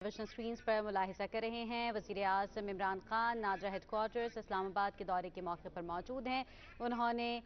Television screens پر ملاحظہ کر رہے ہیں وزیر اعظم عمران خان نادرا ہیڈ کوارٹرز اسلام آباد کے دورے کے موقع پر موجود ہیں۔ انہوں نے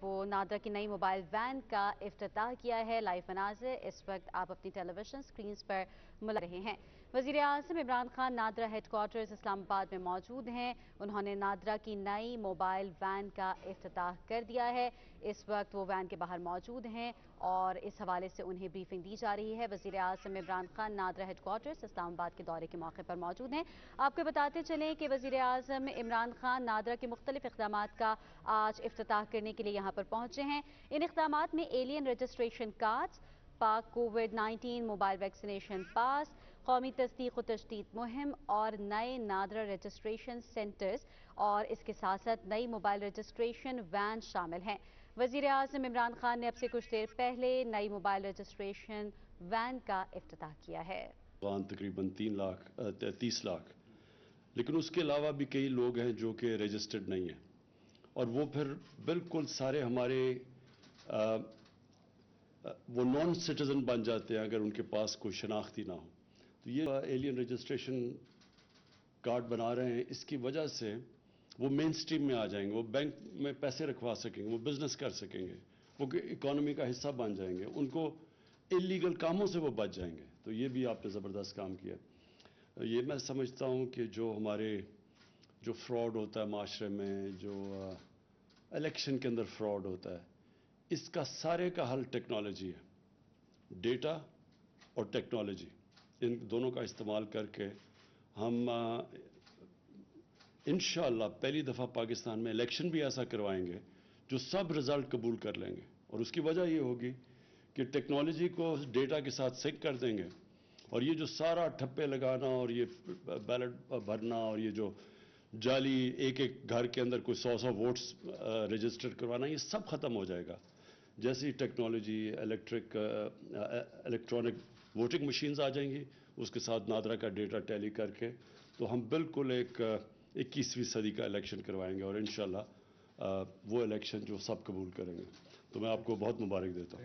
وہ نادرا کی نئی موبائل وین کا افتتاح کیا ہے۔ لائیو مناظر اس وقت آپ اپنی ٹیلیویژن سکرینز پر ملا رہے ہیں۔ وزیر اعظم عمران خان نادرا ہیڈ کوارٹرز اسلام آباد میں موجود ہیں۔ انہوں نے نادرا کی نئی موبائل وین کا افتتاح کر دیا ہے۔ اس وقت وہ وین کے باہر موجود ہیں اور اس حوالے سے انہیں بریفنگ دی جا رہی ہے۔ وزیر اعظم عمران خان نادرا ہیڈ کوارٹرز اسلام آباد کے دورے کے موقع پر موجود ہیں۔ آپ کو بتاتے چلیں کہ وزیر اعظم عمران خان نادرا کے مختلف اقدامات کا آج افتتاح کرنے کے لیے یہاں پر پہنچے ہیں۔ ان اقدامات میں ایلین رجسٹریشن کارڈز، پاک کووڈ-19 موبائل ویکسینیشن پاس، قومی تصدیق و تشدید مہم اور نئے نادرا رجسٹریشن سینٹرز اور اس کے ساتھ ساتھ نئی موبائل رجسٹریشن وین شامل ہیں۔ وزیر اعظم عمران خان نے اب سے کچھ دیر پہلے نئی موبائل رجسٹریشن وین کا افتتاح کیا ہے۔ تقریباً 30 لاکھ، لیکن اس کے علاوہ بھی کئی لوگ ہیں جو کہ رجسٹرڈ نہیں ہیں اور وہ پھر بالکل سارے ہمارے وہ نان سٹیزن بن جاتے ہیں اگر ان کے پاس کوئی شناختی نہ ہو۔ تو یہ ایلین رجسٹریشن کارڈ بنا رہے ہیں، اس کی وجہ سے وہ مین سٹریم میں آ جائیں گے، وہ بینک میں پیسے رکھوا سکیں گے، وہ بزنس کر سکیں گے، وہ اکانومی کا حصہ بن جائیں گے، ان کو انلیگل کاموں سے وہ بچ جائیں گے۔ تو یہ بھی آپ نے زبردست کام کیا۔ یہ میں سمجھتا ہوں کہ جو فراڈ ہوتا ہے معاشرے میں، جو الیکشن کے اندر فراڈ ہوتا ہے، اس کا سارے کا حل ٹیکنالوجی ہے۔ ڈیٹا اور ٹیکنالوجی، ان دونوں کا استعمال کر کے ہم انشاءاللہ پہلی دفعہ پاکستان میں الیکشن بھی ایسا کروائیں گے جو سب رزلٹ قبول کر لیں گے، اور اس کی وجہ یہ ہوگی کہ ٹیکنالوجی کو ڈیٹا کے ساتھ سنک کر دیں گے، اور یہ جو سارا ٹھپے لگانا اور یہ بیلٹ بھرنا اور یہ جو جعلی ایک گھر کے اندر کوئی 100 ووٹس رجسٹر کروانا، یہ سب ختم ہو جائے گا۔ جیسی ٹیکنالوجی الیکٹرانک ووٹنگ مشینز آ جائیں گی، اس کے ساتھ نادرا کا ڈیٹا ٹیلی کر کے تو ہم بالکل ایک 21ویں صدی کا الیکشن کروائیں گے، اور انشاءاللہ وہ الیکشن جو سب قبول کریں گے۔ تو میں آپ کو بہت مبارک دیتا ہوں۔